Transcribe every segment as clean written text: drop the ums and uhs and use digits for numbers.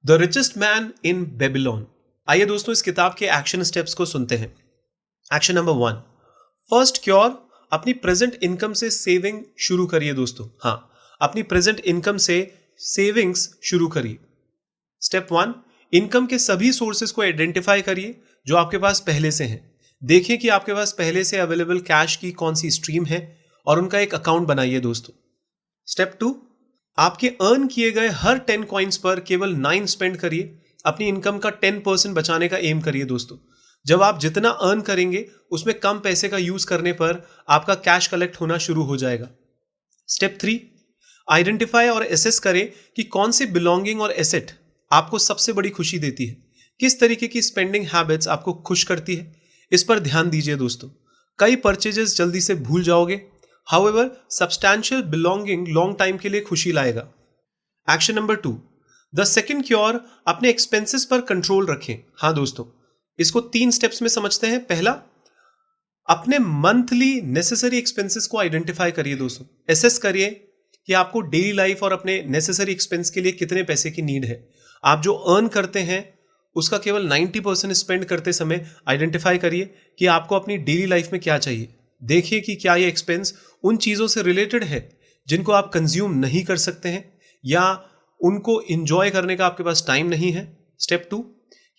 The richest man in Babylon. आइए दोस्तों इस किताब के एक्शन स्टेप्स को सुनते हैं। एक्शन नंबर 1, फर्स्ट क्योर, अपनी प्रेजेंट इनकम से सेविंग शुरू करिए दोस्तों। हाँ, अपनी प्रेजेंट इनकम से सेविंग्स शुरू करिए। स्टेप 1, इनकम के सभी सोर्सेज को आइडेंटिफाई करिए जो आपके पास पहले से हैं। देखिए कि आपके पास पहले से अवेलेबल कैश की कौन सी स्ट्रीम है और उनका एक अकाउंट बनाइए दोस्तों। स्टेप 2, आपके अर्न किए गए हर 10 कॉइन्स पर केवल 9 स्पेंड करिए। अपनी इनकम का 10% बचाने का एम करिए दोस्तों। जब आप जितना अर्न करेंगे उसमें कम पैसे का यूज करने पर आपका कैश कलेक्ट होना शुरू हो जाएगा। स्टेप 3, आइडेंटिफाई और एसेस करें कि कौन सी बिलोंगिंग और एसेट आपको सबसे बड़ी खुशी देती है। किस तरीके की स्पेंडिंग हैबिट्स आपको खुश करती है, इस पर ध्यान दीजिए दोस्तों। कई परचेजेस जल्दी से भूल जाओगे, however substantial belonging long time के लिए खुशी लाएगा। Action number 2, the second cure, अपने एक्सपेंसेस पर कंट्रोल रखें। हाँ दोस्तों, इसको 3 स्टेप्स में समझते हैं। पहला, अपने मंथली नेसेसरी एक्सपेंसेस को आइडेंटिफाई करिए दोस्तों। एसेस करिए कि आपको डेली लाइफ और अपने नेसेसरी एक्सपेंस के लिए कितने पैसे की नीड है। आप जो अर्न करते हैं उसका केवल 90% स्पेंड करते समय आइडेंटिफाई करिए कि आपको अपनी डेली लाइफ में क्या चाहिए। देखिए कि क्या ये एक्सपेंस उन चीज़ों से रिलेटेड है जिनको आप कंज्यूम नहीं कर सकते हैं या उनको इंजॉय करने का आपके पास टाइम नहीं है। स्टेप 2,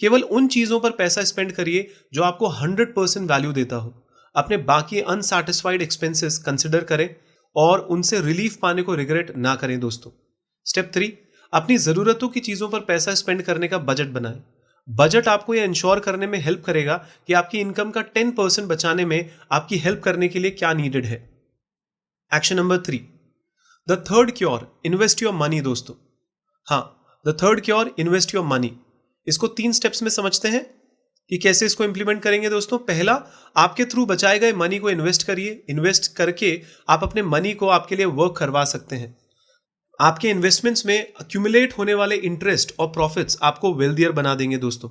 केवल उन चीज़ों पर पैसा स्पेंड करिए जो आपको 100% वैल्यू देता हो। अपने बाकी अनसैटिस्फाइड एक्सपेंसेस कंसिडर करें और उनसे रिलीफ पाने को रिग्रेट ना करें दोस्तों। स्टेप 3, अपनी ज़रूरतों की चीज़ों पर पैसा स्पेंड करने का बजट बनाएं। बजट आपको यह इंश्योर करने में हेल्प करेगा कि आपकी इनकम का 10% बचाने में आपकी हेल्प करने के लिए क्या नीडेड है। Action number 3, the third cure, invest your money दोस्तों। हाँ, the third cure, invest your money. इसको 3 स्टेप्स में समझते हैं कि कैसे इसको इंप्लीमेंट करेंगे दोस्तों। पहला, आपके थ्रू बचाए गए मनी को इन्वेस्ट करिए। इन्वेस्ट करके आप अपने मनी को आपके लिए वर्क करवा सकते हैं। आपके इन्वेस्टमेंट्स में अक्यूमुलेट होने वाले इंटरेस्ट और प्रॉफिट्स आपको वेल्दियर बना देंगे दोस्तों।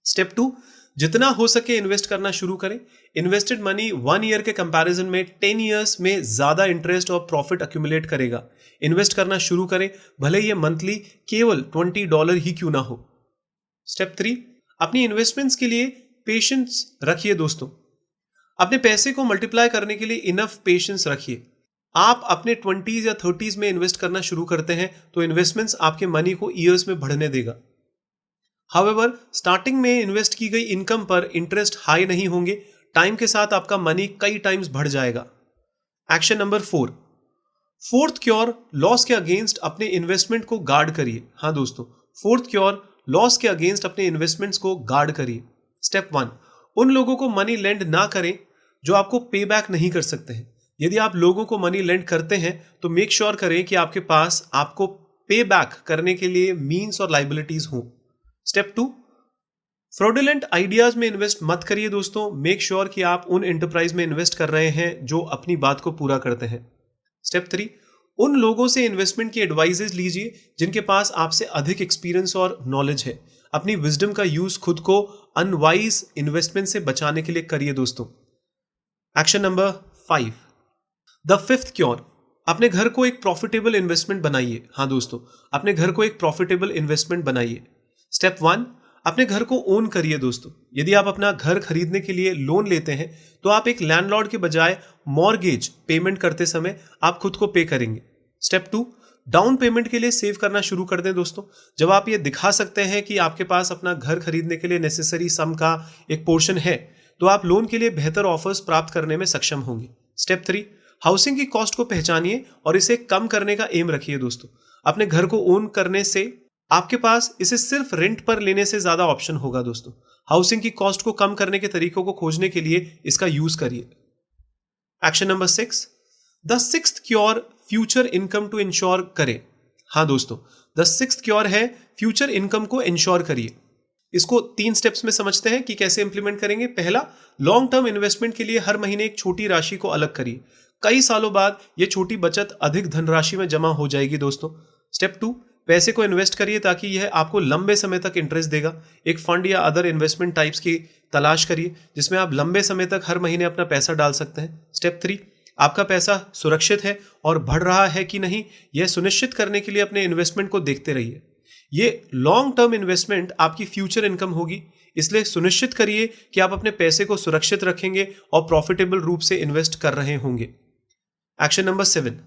स्टेप 2, जितना हो सके इन्वेस्ट करना शुरू करें। इन्वेस्टेड मनी 1 ईयर के कंपैरिजन में 10 ईयर्स में ज्यादा इंटरेस्ट और प्रॉफिट अक्यूमुलेट करेगा। इन्वेस्ट करना शुरू करें, भले ये मंथली केवल $20 ही क्यों ना हो। स्टेप 3, अपनी इन्वेस्टमेंट्स के लिए पेशेंस रखिए दोस्तों। अपने पैसे को मल्टीप्लाई करने के लिए इनफ पेशेंस रखिए। आप अपने 20s या 30s में इन्वेस्ट करना शुरू करते हैं तो इन्वेस्टमेंट्स आपके मनी को ईयर्स में बढ़ने देगा। हाउएवर स्टार्टिंग में इन्वेस्ट की गई इनकम पर इंटरेस्ट हाई नहीं होंगे, टाइम के साथ आपका मनी कई टाइम्स बढ़ जाएगा। Action number 4, fourth cure, loss के अगेंस्ट अपने इन्वेस्टमेंट को गार्ड करिए। हाँ दोस्तों, फोर्थ क्योर, लॉस के अगेंस्ट अपने इन्वेस्टमेंट्स को गार्ड करिए। स्टेप 1, उन लोगों को मनी लेंड ना करें जो आपको पे बैक नहीं कर सकते हैं। यदि आप लोगों को मनी लेंड करते हैं तो मेक श्योर करें कि आपके पास आपको पे बैक करने के लिए मीन्स और लाइबिलिटीज हों। स्टेप 2, फ्रॉडुलेंट आइडियाज में इन्वेस्ट मत करिए दोस्तों। मेक श्योर कि आप उन एंटरप्राइज में इन्वेस्ट कर रहे हैं जो अपनी बात को पूरा करते हैं। स्टेप 3, उन लोगों से इन्वेस्टमेंट की एडवाइजेज लीजिए जिनके पास आपसे अधिक एक्सपीरियंस और नॉलेज है। अपनी विजडम का यूज खुद को अनवाइज इन्वेस्टमेंट से बचाने के लिए करिए दोस्तों। Action number 5, the fifth cure, अपने घर को एक प्रॉफिटेबल इन्वेस्टमेंट बनाइए। हाँ दोस्तों, अपने घर को एक प्रॉफिटेबल इन्वेस्टमेंट बनाइए। स्टेप 1, अपने घर को ओन करिए दोस्तों। यदि आप अपना घर खरीदने के लिए लोन लेते हैं तो आप एक लैंडलॉर्ड के बजाय मॉर्गेज पेमेंट करते समय आप खुद को पे करेंगे। स्टेप 2, डाउन पेमेंट के लिए सेव करना शुरू कर दें दोस्तों। जब आप ये दिखा सकते हैं कि आपके पास अपना घर खरीदने के लिए नेसेसरी सम का एक पोर्शन है तो आप लोन के लिए बेहतर ऑफर्स प्राप्त करने में सक्षम होंगे। स्टेप 3, हाउसिंग की कॉस्ट को पहचानिए और इसे कम करने का एम रखिए दोस्तों। अपने घर को ओन करने से आपके पास इसे सिर्फ रेंट पर लेने से ज्यादा ऑप्शन होगा दोस्तों। हाउसिंग की कॉस्ट को कम करने के तरीकों को खोजने के लिए इसका यूज करिए। Action number 6, the sixth cure, future income to insure करें। हाँ दोस्तों, द सिक्स्थ क्योर है फ्यूचर इनकम को इंश्योर करिए। इसको 3 स्टेप्स में समझते हैं कि कैसे इंप्लीमेंट करेंगे। पहला, लॉन्ग टर्म इन्वेस्टमेंट के लिए हर महीने एक छोटी राशि को अलग करिए। कई सालों बाद यह छोटी बचत अधिक धनराशि में जमा हो जाएगी दोस्तों। स्टेप 2, पैसे को इन्वेस्ट करिए ताकि यह आपको लंबे समय तक इंटरेस्ट देगा। एक फंड या अदर इन्वेस्टमेंट टाइप्स की तलाश करिए जिसमें आप लंबे समय तक हर महीने अपना पैसा डाल सकते हैं। स्टेप 3, आपका पैसा सुरक्षित है और बढ़ रहा है कि नहीं यह सुनिश्चित करने के लिए अपने इन्वेस्टमेंट को देखते रहिए। ये लॉन्ग टर्म इन्वेस्टमेंट आपकी फ्यूचर इनकम होगी, इसलिए सुनिश्चित करिए कि आप अपने पैसे को सुरक्षित रखेंगे और प्रॉफिटेबल रूप से इन्वेस्ट कर रहे होंगे। Action number 7,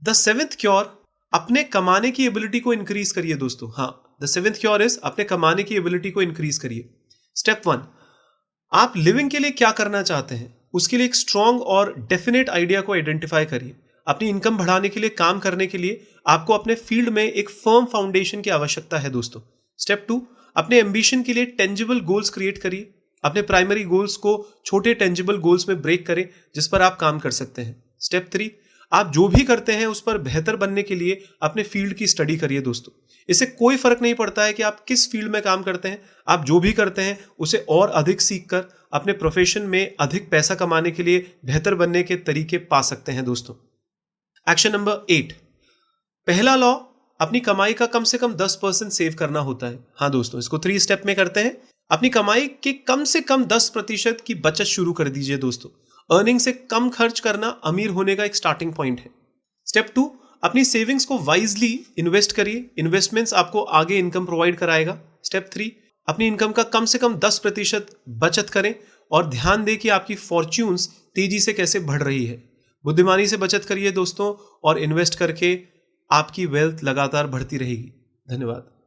the seventh cure, अपने कमाने की एबिलिटी को इंक्रीज करिए दोस्तों। हाँ, द सेवेंथ क्योर इज अपने कमाने की एबिलिटी को इंक्रीज करिए। स्टेप 1, आप लिविंग के लिए क्या करना चाहते हैं, उसके लिए एक स्ट्रॉन्ग और डेफिनेट आइडिया को आइडेंटिफाई करिए। अपनी इनकम बढ़ाने के लिए, काम करने के लिए आपको अपने फील्ड में एक फर्म फाउंडेशन की आवश्यकता है दोस्तों। स्टेप 2, अपने एम्बिशन के लिए टेंजिबल गोल्स क्रिएट करिए। अपने प्राइमरी गोल्स को छोटे टेंजिबल गोल्स में ब्रेक करें जिस पर आप काम कर सकते हैं। स्टेप 3, आप जो भी करते हैं उस पर बेहतर बनने के लिए अपने फील्ड की स्टडी करिए दोस्तों। इससे कोई फर्क नहीं पड़ता है कि आप किस फील्ड में काम करते हैं, आप जो भी करते हैं उसे और अधिक सीखकर अपने प्रोफेशन में अधिक पैसा कमाने के लिए बेहतर बनने के तरीके पा सकते हैं दोस्तों। एक्शन नंबर 8, पहला लॉ, अपनी कमाई का कम से कम 10% सेव करना होता है। हाँ दोस्तों, इसको 3 स्टेप में करते हैं। अपनी कमाई के कम से कम 10% की बचत शुरू कर दीजिए दोस्तों। अर्निंग से कम खर्च करना अमीर होने का एक स्टार्टिंग पॉइंट है। स्टेप 2, अपनी सेविंग्स को वाइजली इन्वेस्ट करिए। इन्वेस्टमेंट्स आपको आगे इनकम प्रोवाइड कराएगा। स्टेप 3, अपनी इनकम का कम से कम 10% बचत करें और ध्यान दें कि आपकी फॉर्च्यून्स तेजी से कैसे बढ़ रही है। बुद्धिमानी से बचत करिए दोस्तों और इन्वेस्ट करके आपकी वेल्थ लगातार बढ़ती रहेगी। धन्यवाद।